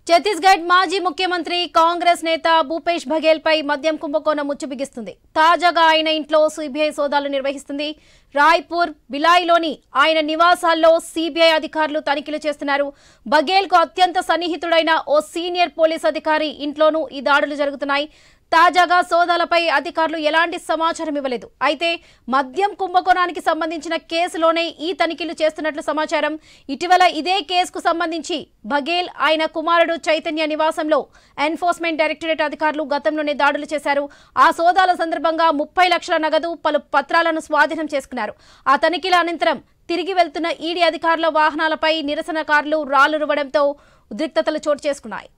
ఛత్తీస్గఢ్ మాజీ ముఖ్యమంత్రి కాంగ్రెస్ నేత భూపేష్ బఘేల్ పై మద్యం కుంభకోణం ముచ్చుబిగిస్తుంది. తాజాగా ఆయన ఇంట్లో సిబిఐ సోదాలు నిర్వహిస్తుంది. రాయ్పూర్, బిలాయ్లోని ఆయన నివాసాల్లో సిబిఐ అధికారులు తనిఖీలు చేస్తున్నారు. బఘేల్ కు అత్యంత సన్నిహితుడైన ఓ సీనియర్ పోలీస్ అధికారి ఇంట్లోనూ ఈ దాడులు జరుగుతున్నాయి. తాజాగా సోదాలపై అధికారులు ఎలాంటి సమాచారం ఇవ్వలేదు. అయితే మద్యం కుంభకోణానికి సంబంధించిన కేసులోనే ఈ తనిఖీలు చేస్తున్నట్లు సమాచారం. ఇటీవల ఇదే కేసుకు సంబంధించి బఘేల్, ఆయన కుమారుడు చైతన్య నివాసంలో ఎన్ఫోర్స్మెంట్ డైరెక్టరేట్ అధికారులు గతంలోనే దాడులు చేశారు. ఆ సోదాల సందర్భంగా 30 లక్షల నగదు, పలు పత్రాలను స్వాధీనం చేసుకున్నారు. ఆ తనిఖీల అనంతరం తిరిగి వెళ్తున్న ఈడీ అధికారుల వాహనాలపై నిరసనకారులు రాళ్లు రువ్వడంతో ఉద్రిక్తతలు చోటు చేసుకున్నాయి.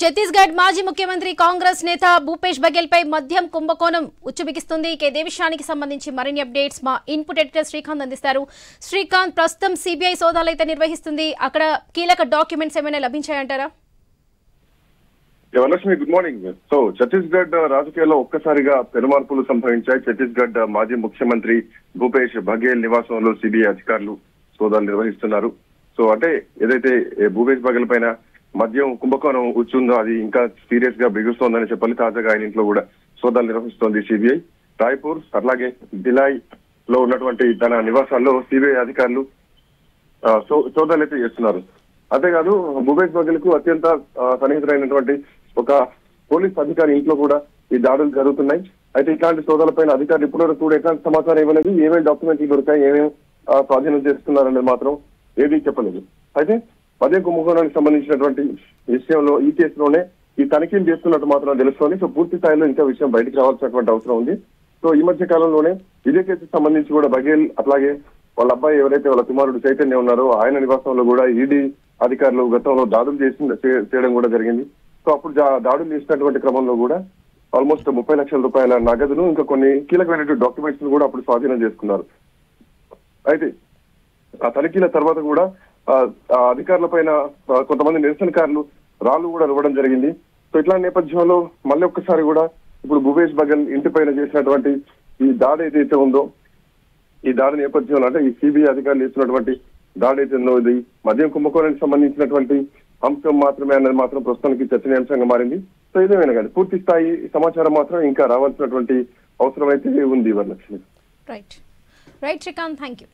ఛత్తీస్గఢ్ మాజీ ముఖ్యమంత్రి కాంగ్రెస్ నేత భూపేష్ బఘేల్ పై మద్యం కుంభకోణం ఉచ్చుబిగిస్తుంది. ఇదే విషయానికి సంబంధించి మరిన్ని అప్డేట్స్ మా ఇన్పుట్ ఎడిటర్ శ్రీకాంత్ అందిస్తారు. శ్రీకాంత్, ప్రస్తుతం సిబిఐ సోదాలు అయితే నిర్వహిస్తుంది. అక్కడ కీలక డాక్యుమెంట్స్ ఏమైనా లభించాయంటారా? Varalakshmi, good morning. So Chhattisgarh రాజకీయాల్లో ఒక్కసారిగా పెనుమార్పులు సంభవించాయి. ఛత్తీస్గఢ్ మాజీ ముఖ్యమంత్రి భూపేష్ బఘేల్ నివాసంలో సిబిఐ అధికారులు సోదాలు నిర్వహిస్తున్నారు. సో అంటే ఏదైతే భూపేష్ బఘేల్ పైన మద్యం కుంభకోణం ఉందో అది ఇంకా సీరియస్ గా బిగుస్తోందని చెప్పాలి. తాజాగా ఆయన ఇంట్లో కూడా సోదాలు నిర్వహిస్తోంది సిబిఐ. రాయ్పూర్ అలాగే బిలాయ్ లో ఉన్నటువంటి తన నివాసాల్లో సిబిఐ అధికారులు సోదాలు అయితే చేస్తున్నారు. అంతేకాదు భూపేష్ బఘేల్ కు అత్యంత సన్నిహితులైనటువంటి ఒక పోలీస్ అధికారి ఇంట్లో కూడా ఈ దాడులు జరుగుతున్నాయి. అయితే ఇట్లాంటి సోదాలపైన అధికారులు ఇప్పటివరకు కూడా ఎట్లాంటి సమాచారం ఇవ్వలేదు. ఏమేమి డాక్యుమెంట్లు దొరికాయి, ఏమేమి స్వాధీనం చేస్తున్నారనేది మాత్రం ఏదీ చెప్పలేదు. అయితే మద్యం కుంభకోణానికి సంబంధించినటువంటి విషయంలో ఈ కేసులోనే ఈ తనిఖీలు చేస్తున్నట్టు మాత్రం తెలుస్తోంది. సో పూర్తి స్థాయిలో ఇంకా విషయం బయటకు రావాల్సినటువంటి అవసరం ఉంది. సో ఈ మధ్య కాలంలోనే ఇదే కేసుకు సంబంధించి కూడా బఘేల్ అట్లాగే వాళ్ళ అబ్బాయి ఎవరైతే వాళ్ళ కుమారుడు చైతన్య ఉన్నారో ఆయన నివాసంలో కూడా ఈడీ అధికారులు గతంలో దాడులు చేయడం కూడా జరిగింది. సో అప్పుడు దాడులు చేసినటువంటి క్రమంలో కూడా ఆల్మోస్ట్ 30 లక్షల రూపాయల నగదును ఇంకా కొన్ని కీలకమైనటువంటి డాక్యుమెంట్స్ కూడా అప్పుడు స్వాధీనం చేసుకున్నారు. అయితే ఆ తనిఖీల తర్వాత కూడా అధికారుల పైన కొంతమంది నిరసనకారులు రాళ్లు కూడా రువ్వడం జరిగింది. సో ఇట్లాంటి నేపథ్యంలో మళ్ళీ ఒక్కసారి కూడా ఇప్పుడు భూపేష్ బఘేల్ ఇంటి పైన చేసినటువంటి ఈ దాడి ఏదైతే ఉందో ఈ దాడి నేపథ్యంలో అంటే ఈ సిబిఐ అధికారులు చేస్తున్నటువంటి దాడి అయితే ఉందో ఇది మద్యం కుంభకోణానికి సంబంధించినటువంటి అంశం మాత్రమే అనేది మాత్రం ప్రస్తుతానికి చర్చనీయాంశంగా మారింది. సో ఇదేమైనా కానీ పూర్తి స్థాయి సమాచారం మాత్రం ఇంకా రావాల్సినటువంటి అవసరం అయితే ఉంది. Varalakshmi. Right Srikanth, thank you.